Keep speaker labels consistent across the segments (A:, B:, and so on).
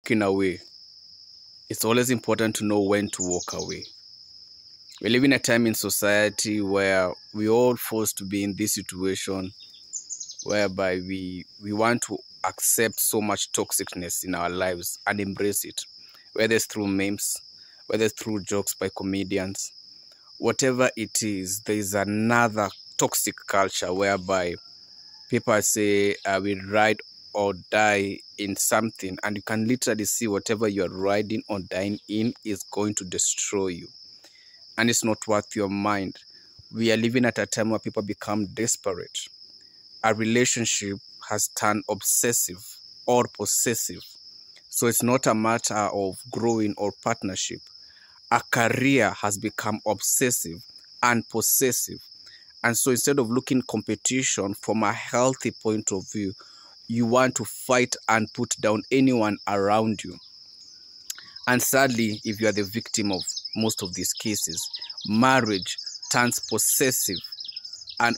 A: walking away, it's always important to know when to walk away. We live in a time in society where we all forced to be in this situation whereby we want to accept so much toxicness in our lives and embrace it, whether it's through memes, whether it's through jokes by comedians, whatever it is. There is another toxic culture whereby people say we ride or die in something, and you can literally see whatever you're riding or dying in is going to destroy you, and it's not worth your mind. We are living at a time where people become desperate. A relationship has turned obsessive or possessive. So it's not a matter of growing or partnership. A career has become obsessive and possessive. And so instead of looking competition from a healthy point of view, you want to fight and put down anyone around you. And sadly, if you are the victim of most of these cases, marriage turns possessive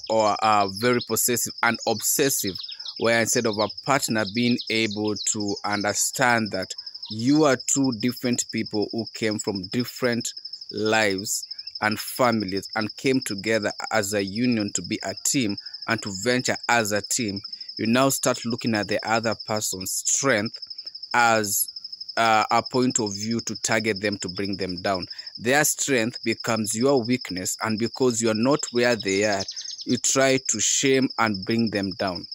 A: or very possessive and obsessive, where instead of a partner being able to understand that you are two different people who came from different lives and families and came together as a union to be a team and to venture as a team, you now start looking at the other person's strength as a point of view to target them, to bring them down. Their strength becomes your weakness, and because you're not where they are, you try to shame and bring them down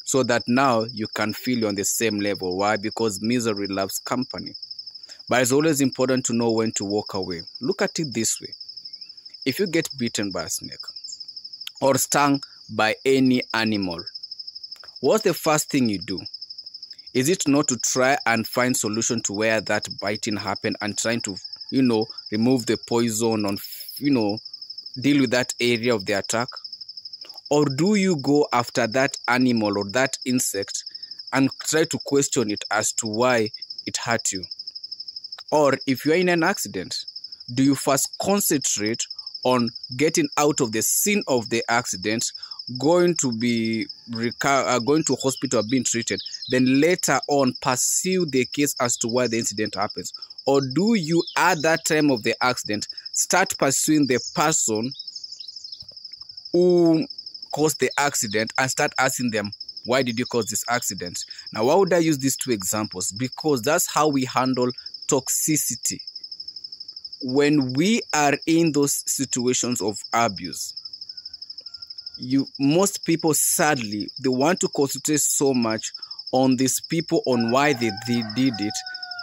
A: so that now you can feel you're on the same level. Why? Because misery loves company. But it's always important to know when to walk away. Look at it this way. If you get bitten by a snake or stung by any animal, what's the first thing you do? Is it not to try and find solution to where that biting happened and trying to, remove the poison on, deal with that area of the attack? Or do you go after that animal or that insect and try to question it as to why it hurt you? Or if you're in an accident, do you first concentrate on getting out of the scene of the accident, going to hospital being treated, then later on pursue the case as to why the incident happens? Or do you at that time of the accident start pursuing the person who caused the accident and start asking them, why did you cause this accident? Now, why would I use these two examples? Because that's how we handle toxicity. When we are in those situations of abuse, most people, sadly, they want to concentrate so much on these people, on why they did it,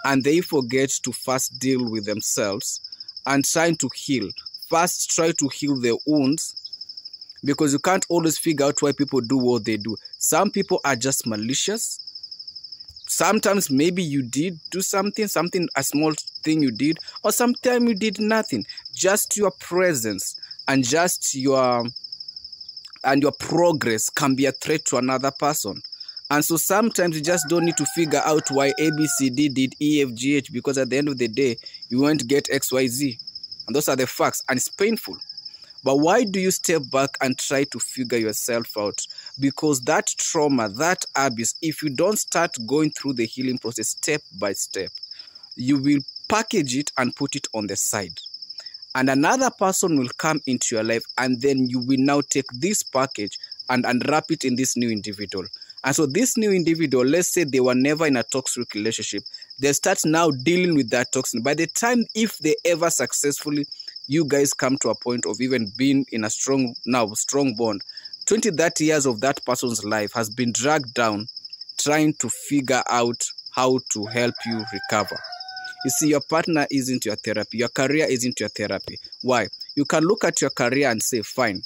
A: and they forget to first deal with themselves and trying to heal. First, try to heal their wounds, because you can't always figure out why people do what they do. Some people are just malicious. Sometimes maybe you did do something, a small thing you did, or sometimes you did nothing. Just your presence and just your progress can be a threat to another person. And so sometimes you just don't need to figure out why ABCD did EFGH, because at the end of the day, you won't get XYZ. And those are the facts, and it's painful. But why do you step back and try to figure yourself out? Because that trauma, that abuse, if you don't start going through the healing process step by step, you will package it and put it on the side. And another person will come into your life, and then you will now take this package and unwrap it in this new individual. And so this new individual, let's say they were never in a toxic relationship, they start now dealing with that toxin. By the time, if they ever successfully, you guys come to a point of even being in a strong bond, 20, 30 years of that person's life has been dragged down trying to figure out how to help you recover. You see, your partner isn't your therapy. Your career isn't your therapy. Why? You can look at your career and say, fine,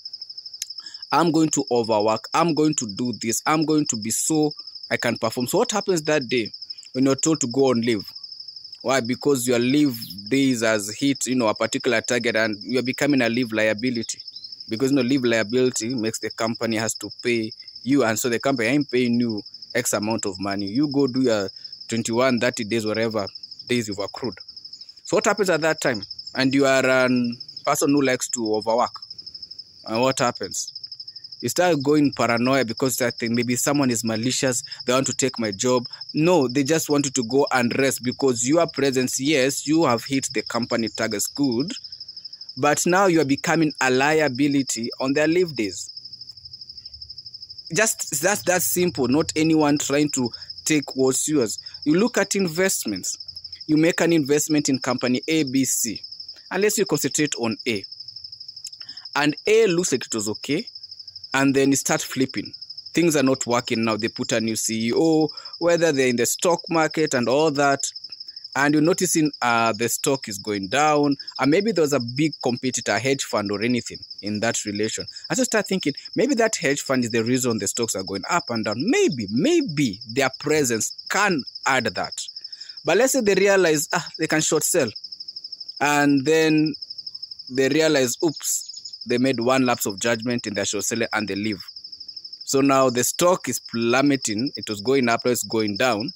A: I'm going to overwork. I'm going to do this. I'm going to be so I can perform. So what happens that day when you're told to go on leave? Why? Because your leave days has hit, a particular target, and you're becoming a leave liability. Because, leave liability makes the company has to pay you, and so the company ain't paying you X amount of money. You go do your 21, 30 days, whatever days you've accrued. So what happens at that time? And you are a person who likes to overwork. And what happens? You start going paranoia because that thing, maybe someone is malicious, they want to take my job. No, they just want you to go and rest because your presence, yes, you have hit the company targets good, but now you are becoming a liability on their leave days. Just that's that simple, not anyone trying to take what's yours. You look at investments. You make an investment in company A, B, C. Unless you concentrate on A. And A looks like it was okay. And then you start flipping. Things are not working now. They put a new CEO, whether they're in the stock market and all that. And you're noticing the stock is going down. And maybe there was a big competitor, a hedge fund or anything in that relation. I just start thinking, maybe that hedge fund is the reason the stocks are going up and down. Maybe their presence can add that. But let's say they realize, they can short sell. And then they realize, oops, they made one lapse of judgment in their short selling and they leave. So now the stock is plummeting. It was going up, it's going down.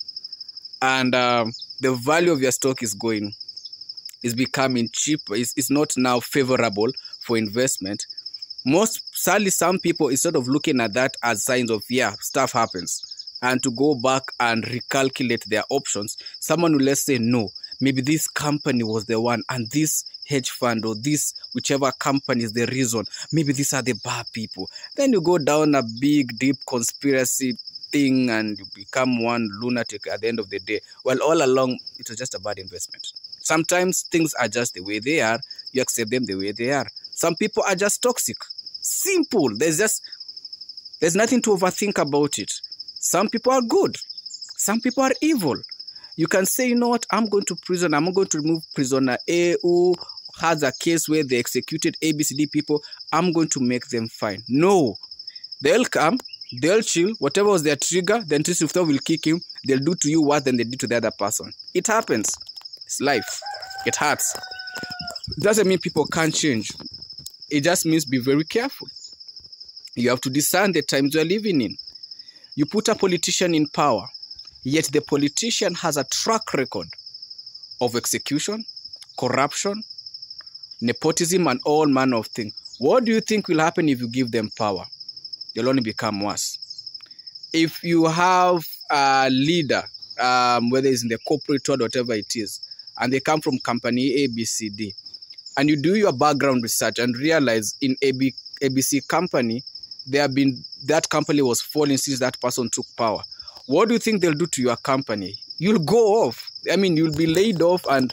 A: And the value of your stock is becoming cheaper. It's not now favorable for investment. Sadly, some people, instead of looking at that as signs of, stuff happens, and to go back and recalculate their options, someone will, let's say, no, maybe this company was the one, and this hedge fund or this whichever company is the reason. Maybe these are the bad people. Then you go down a big, deep conspiracy thing and you become one lunatic at the end of the day. Well, all along, it was just a bad investment. Sometimes things are just the way they are. You accept them the way they are. Some people are just toxic. Simple. There's nothing to overthink about it. Some people are good. Some people are evil. You can say, you know what, I'm going to prison. I'm going to remove prisoner A who has a case where they executed ABCD people. I'm going to make them fine. No. They'll come. They'll chill. Whatever was their trigger, the intrusive will kick him. They'll do to you worse than they did to the other person. It happens. It's life. It hurts. It doesn't mean people can't change. It just means be very careful. You have to discern the times you're living in. You put a politician in power, yet the politician has a track record of execution, corruption, nepotism, and all manner of things. What do you think will happen if you give them power? They'll only become worse. If you have a leader, whether it's in the corporate world, whatever it is, and they come from company A, B, C, D, and you do your background research and realize in ABC company, that company was falling since that person took power. What do you think they'll do to your company? You'll go off. I mean, you'll be laid off and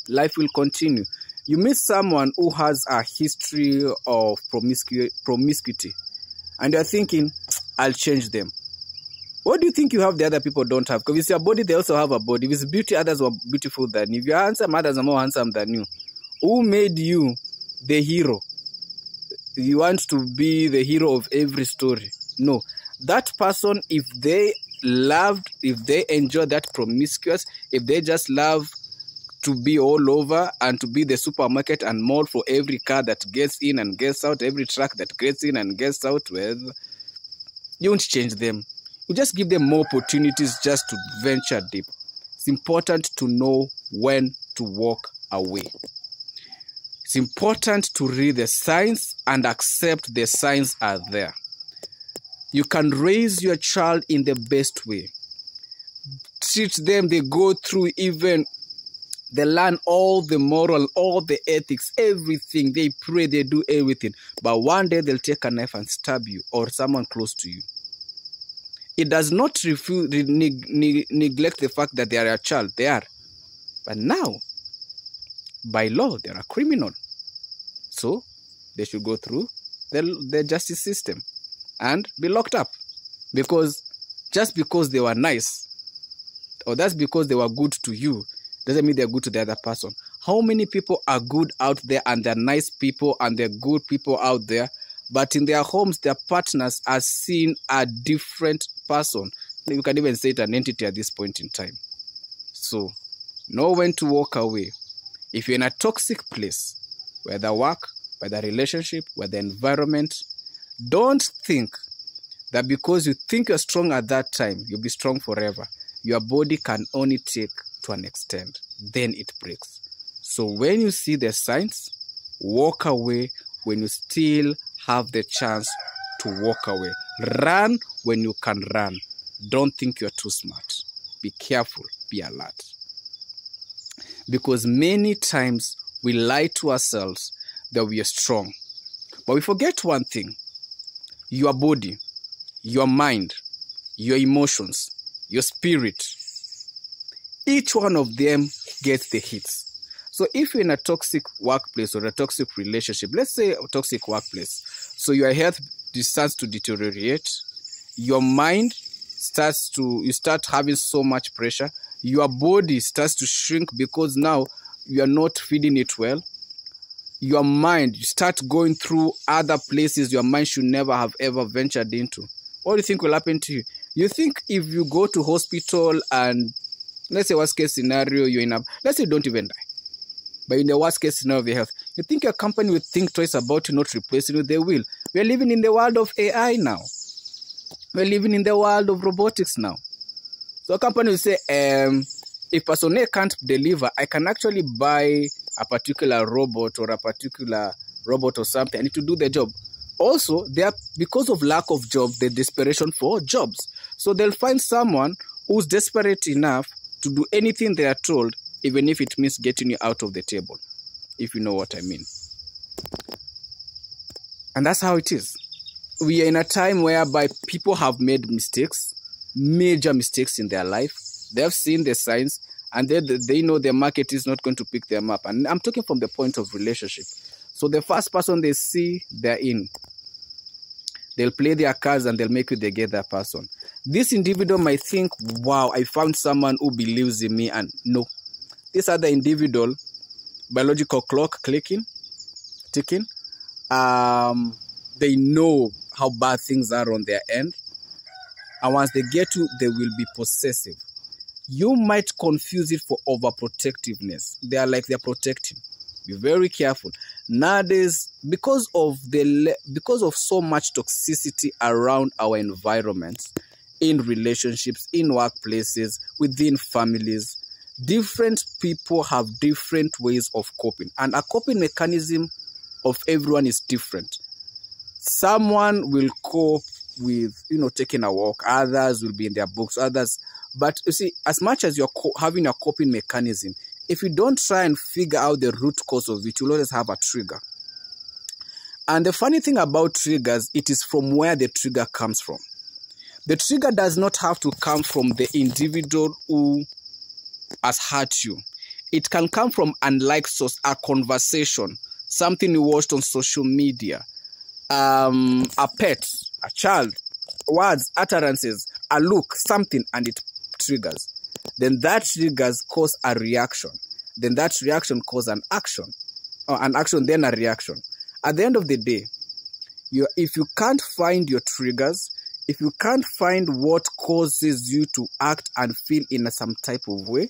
A: life will continue. You meet someone who has a history of promiscuity and you're thinking, I'll change them. What do you think you have the other people don't have? Because if it's your body, they also have a body. If it's beauty, others were beautiful than you. If you're handsome, others are more handsome than you. Who made you the hero? You want to be the hero of every story. No. That person, if they enjoy that promiscuous, if they just love to be all over and to be the supermarket and mall for every car that gets in and gets out, every truck that gets in and gets out, well, you won't change them. You just give them more opportunities just to venture deep. It's important to know when to walk away. It's important to read the signs and accept the signs are there. You can raise your child in the best way. Teach them, they go through even, they learn all the moral, all the ethics, everything. They pray, they do everything. But one day they'll take a knife and stab you or someone close to you. It does not neglect the fact that they are a child. They are. But now, by law, they are a criminal. So, they should go through the justice system and be locked up. Because just because they were nice, or that's because they were good to you, doesn't mean they're good to the other person. How many people are good out there and they're nice people and they're good people out there, but in their homes, their partners are seeing a different person? You can even say it an entity at this point in time. So, know when to walk away. If you're in a toxic place, whether work, whether relationship, whether environment, don't think that because you think you're strong at that time, you'll be strong forever. Your body can only take to an extent. Then it breaks. So when you see the signs, walk away when you still have the chance to walk away. Run when you can run. Don't think you're too smart. Be careful, be alert. Because many times we lie to ourselves that we are strong. But we forget one thing. Your body, your mind, your emotions, your spirit, each one of them gets the hits. So if you're in a toxic workplace or a toxic relationship, let's say a toxic workplace, so your health starts to deteriorate, your mind you start having so much pressure, your body starts to shrink because now you are not feeding it well. Your mind, you start going through other places your mind should never have ever ventured into. What do you think will happen to you? You think if you go to hospital and, let's say worst case scenario, let's say you don't even die, but in the worst case scenario of your health, you think your company will think twice about you not replacing you? They will. We are living in the world of AI now. We're living in the world of robotics now. So a company will say, if person A can't deliver, I can actually buy a particular robot or something. I need to do the job. Also, because of lack of job, the desperation for jobs. So they'll find someone who's desperate enough to do anything they are told, even if it means getting you out of the table, if you know what I mean. And that's how it is. We are in a time whereby people have made mistakes, major mistakes in their life. They have seen the signs, and they know the market is not going to pick them up. And I'm talking from the point of relationship. So the first person they see, they're in. They'll play their cards and they'll make you the other person. This individual might think, wow, I found someone who believes in me. And no, this other individual, biological clock ticking, they know how bad things are on their end. And once they get you, they will be possessive. You might confuse it for overprotectiveness. They're protecting. Be very careful. Nowadays, because of so much toxicity around our environments, in relationships, in workplaces, within families, different people have different ways of coping. And a coping mechanism of everyone is different. Someone will cope with, taking a walk. Others will be in their books. Others. But you see, as much as you're having a coping mechanism, if you don't try and figure out the root cause of it, you'll always have a trigger. And the funny thing about triggers, it is from where the trigger comes from. The trigger does not have to come from the individual who has hurt you. It can come from unlike source, a conversation, something you watched on social media, a pet, a child, words, utterances, a look, something, and it triggers. Then that triggers cause a reaction. Then that reaction causes an action. Or an action, then a reaction. At the end of the day, if you can't find your triggers, if you can't find what causes you to act and feel in some type of way,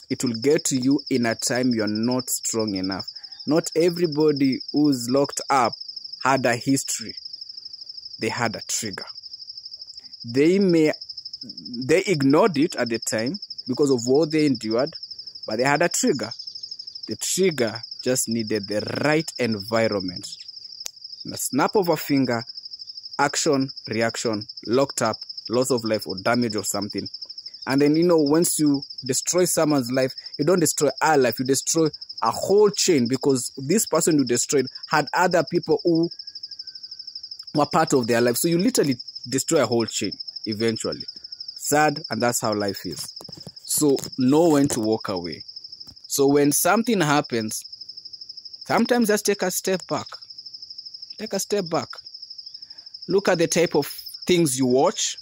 A: it will get to you in a time you're not strong enough. Not everybody who's locked up had a history. They had a trigger. They ignored it at the time because of what they endured, but they had a trigger. The trigger just needed the right environment. In a snap of a finger, action, reaction, locked up, loss of life or damage or something. And then, once you destroy someone's life, you don't destroy our life, you destroy a whole chain, because this person you destroyed had other people who were part of their life. So you literally destroy a whole chain eventually. Sad, and that's how life is. So know when to walk away. So when something happens, sometimes just take a step back. Take a step back. Look at the type of things you watch,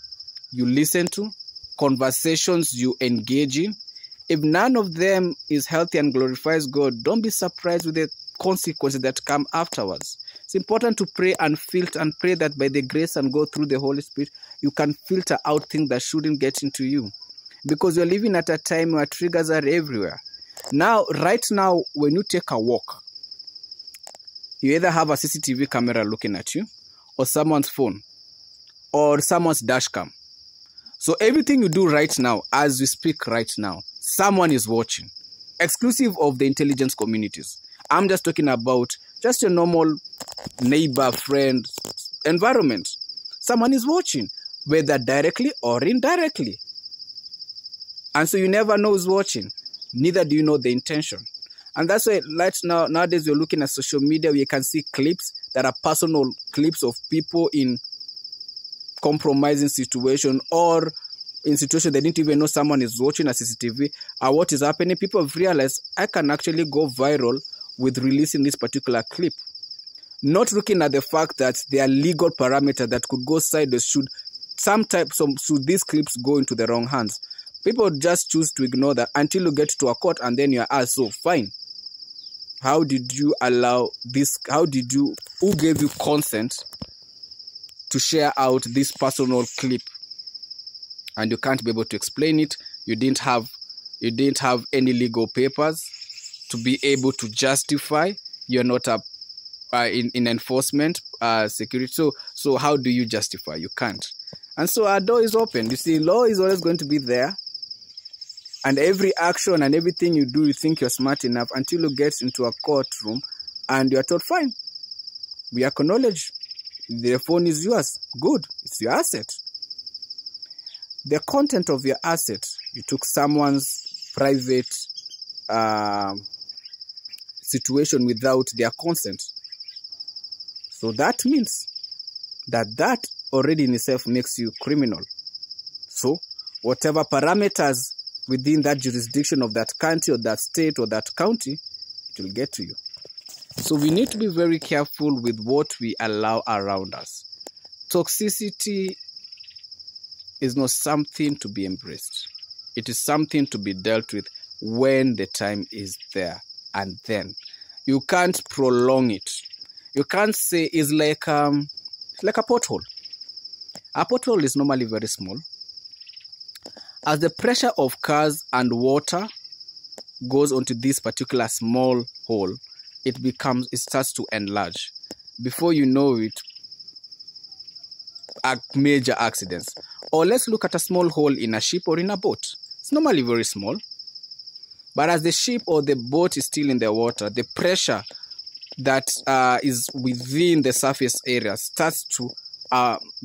A: you listen to, conversations you engage in. If none of them is healthy and glorifies God, don't be surprised with the consequences that come afterwards. It's important to pray and filter and pray that by the grace and go through the Holy Spirit, you can filter out things that shouldn't get into you. Because you're living at a time where triggers are everywhere. Now, right now, when you take a walk, you either have a CCTV camera looking at you, or someone's phone, or someone's dash cam. So everything you do right now, as we speak right now, someone is watching, exclusive of the intelligence communities. I'm just talking about just your normal neighbor, friend, environment. Someone is watching, whether directly or indirectly. And so you never know who's watching. Neither do you know the intention. And that's why nowadays we're looking at social media where you can see clips that are personal clips of people in compromising situation, or in situation they didn't even know someone is watching a CCTV. Or what is happening, people have realized I can actually go viral with releasing this particular clip. Not looking at the fact that there are legal parameters that could go sideways should these clips go into the wrong hands. People just choose to ignore that until you get to a court, and then you're asked, so fine, how did you allow this? Who gave you consent to share out this personal clip? And you can't be able to explain it. You didn't have any legal papers to be able to justify. You're not in enforcement security. So how do you justify? You can't. And so our door is open. You see, law is always going to be there. And every action and everything you do, you think you're smart enough until you get into a courtroom and you're told, fine, we acknowledge the phone is yours. Good, it's your asset. The content of your asset, you took someone's private situation without their consent. So that means that already in itself makes you criminal. So whatever parameters within that jurisdiction of that country or that state or that county, it will get to you. So we need to be very careful with what we allow around us. Toxicity is not something to be embraced. It is something to be dealt with when the time is there. And then you can't prolong it. You can't say it's like a pothole. A pothole is normally very small. As the pressure of cars and water goes onto this particular small hole, it starts to enlarge. Before you know it, major accidents. Or let's look at a small hole in a ship or in a boat. It's normally very small. But as the ship or the boat is still in the water, the pressure that is within the surface area starts to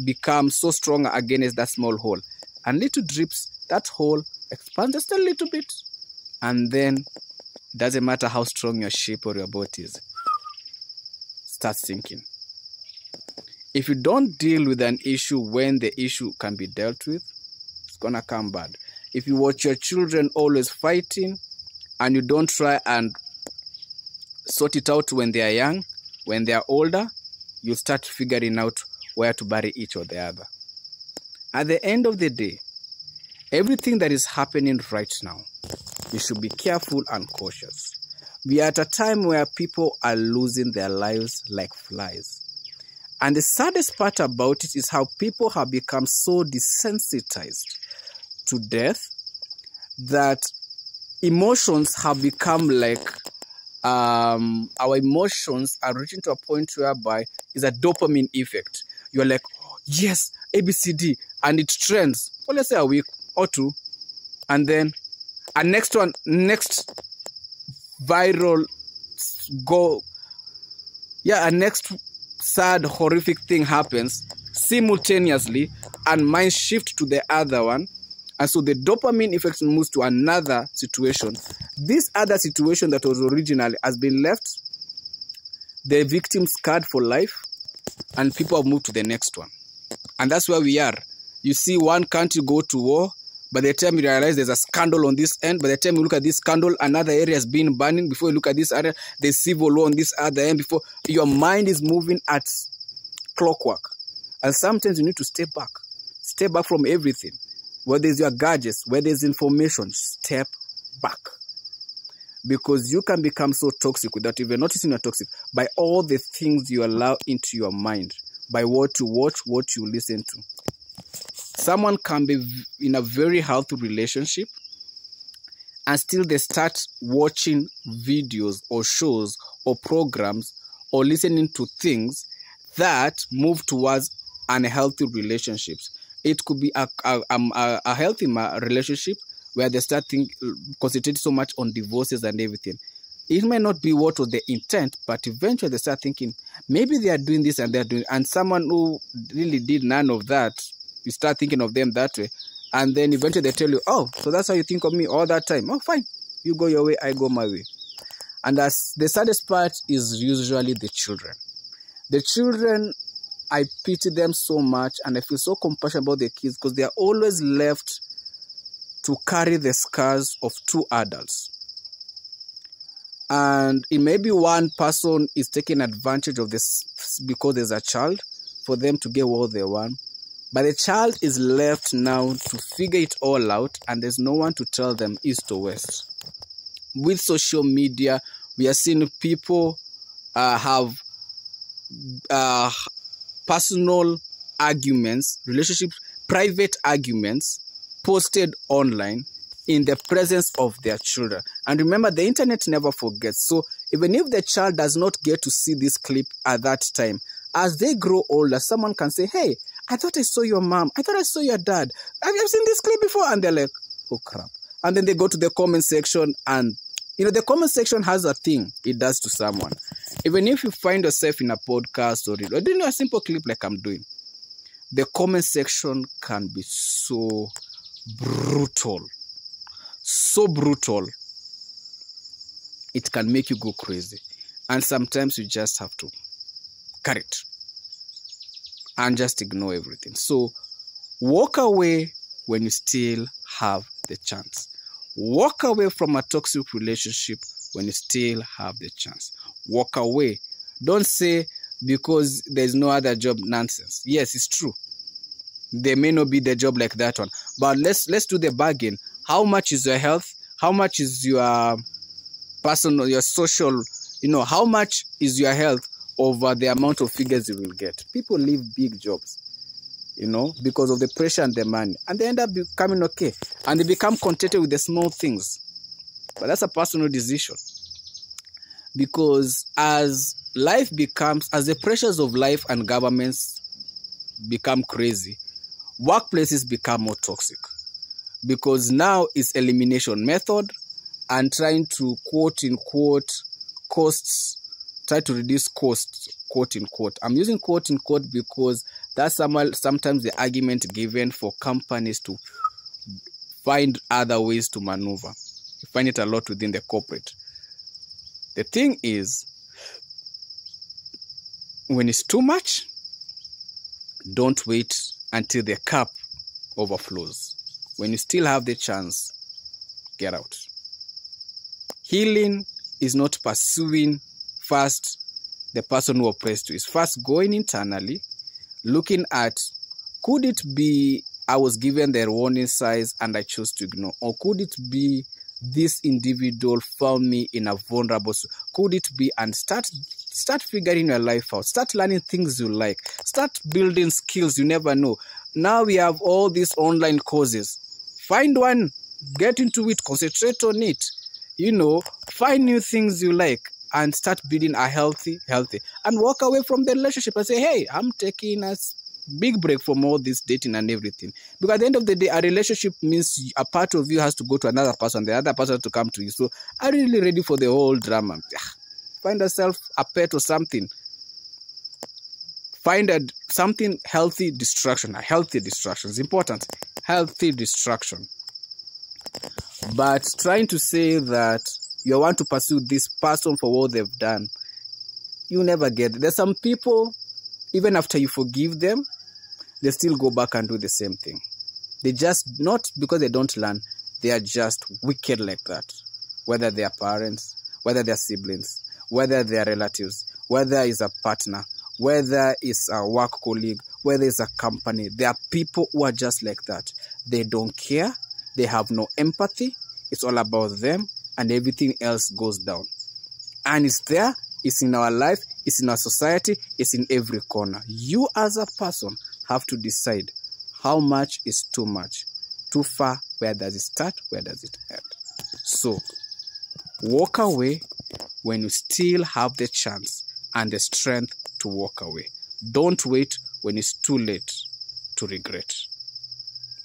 A: become so strong against that small hole. And little drips, that hole expands just a little bit. And then, doesn't matter how strong your ship or your boat is, starts sinking. If you don't deal with an issue when the issue can be dealt with, it's going to come bad. If you watch your children always fighting and you don't try and sort it out when they are young, when they are older, you start figuring out where to bury each or the other. At the end of the day, everything that is happening right now, you should be careful and cautious. We are at a time where people are losing their lives like flies. And the saddest part about it is how people have become so desensitized to death that emotions have become like, our emotions are reaching to a point whereby it's a dopamine effect. You're like, yes, ABCD, and it trends for let's say a week or two, and then a next viral a next sad horrific thing happens simultaneously, and minds shift to the other one, and so the dopamine effect moves to another situation. This other situation that was originally has been left the victim scarred for life, and people have moved to the next one. And that's where we are. You see one country go to war, by the time you realize there's a scandal on this end, by the time you look at this scandal, another area has been burning. Before you look at this area, there's civil war on this other end. Before your mind is moving at clockwork. And sometimes you need to step back from everything. Whether it's your gadgets, whether it's information, step back. Because you can become so toxic without even noticing you're toxic by all the things you allow into your mind, by what you watch, what you listen to. Someone can be in a very healthy relationship and still they start watching videos or shows or programs or listening to things that move towards unhealthy relationships. It could be a healthy relationship where they start concentrating so much on divorces and everything. it may not be what was the intent, but eventually they start thinking, maybe they are doing this and they're doing, and someone who really did none of that, you start thinking of them that way. And then eventually they tell you, oh, so that's how you think of me all that time. Oh, fine. You go your way, I go my way. And as the saddest part is usually the children. The children, I pity them so much, and I feel so compassionate about the kids because they are always left to carry the scars of two adults. And it may be one person is taking advantage of this because there's a child for them to get what they want. But the child is left now to figure it all out, and there's no one to tell them east or west. With social media, we are seeing people have personal arguments, relationships, private arguments posted online in the presence of their children. And remember, the internet never forgets. So even if the child does not get to see this clip at that time, as they grow older, someone can say, hey, I thought I saw your mom. I thought I saw your dad. Have you seen this clip before? And they're like, oh, crap. And then they go to the comment section, and, the comment section has a thing it does to someone. Even if you find yourself in a podcast or doing a simple clip like I'm doing, the comment section can be so brutal. So brutal. It can make you go crazy. And sometimes you just have to cut it and just ignore everything. So walk away when you still have the chance. Walk away from a toxic relationship when you still have the chance. Walk away. Don't say because there's no other job nonsense. Yes, it's true. There may not be the job like that one. But let's do the bargain. How much is your health? How much is your personal, your social, how much is your health over the amount of figures you will get? People leave big jobs, because of the pressure and the money. And they end up becoming okay. And they become contented with the small things. But that's a personal decision. Because as the pressures of life and governments become crazy, workplaces become more toxic. Because now it's elimination method and trying to quote unquote try to reduce costs, quote unquote. I'm using quote unquote because that's sometimes the argument given for companies to find other ways to maneuver. You find it a lot within the corporate. The thing is, when it's too much, don't wait until the cup overflows. When you still have the chance, get out. Healing is not pursuing first the person who oppressed you. It's first going internally, looking at, could it be I was given the warning signs and I chose to ignore? Or could it be this individual found me in a vulnerable? Could it be? And start figuring your life out. Start learning things you like. Start building skills you never know. Now we have all these online courses. Find one, get into it, concentrate on it. Find new things you like and start building a healthy, and walk away from the relationship and say, hey, I'm taking a big break from all this dating and everything. Because at the end of the day, a relationship means a part of you has to go to another person, the other person has to come to you. So are you really ready for the whole drama? Find yourself a pet or something. Find something healthy distraction. A healthy distraction is important. Healthy distraction. But trying to say that you want to pursue this person for what they've done, you never get it. There's some people, even after you forgive them, they still go back and do the same thing. They just, not because they don't learn, they are just wicked like that. Whether they are parents, whether they are siblings, whether they are relatives, whether it's a partner, whether it's a work colleague, whether it's a company. There are people who are just like that. They don't care. They have no empathy. It's all about them, and everything else goes down. And it's there. It's in our life. It's in our society. It's in every corner. You as a person have to decide how much is too much. Too far, where does it start? Where does it end? So, walk away when you still have the chance and the strength to walk away. Don't wait when it's too late to regret.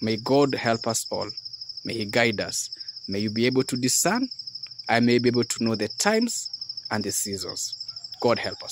A: May God help us all. May He guide us. May you be able to discern I may be able to know the times and the seasons. God help us all.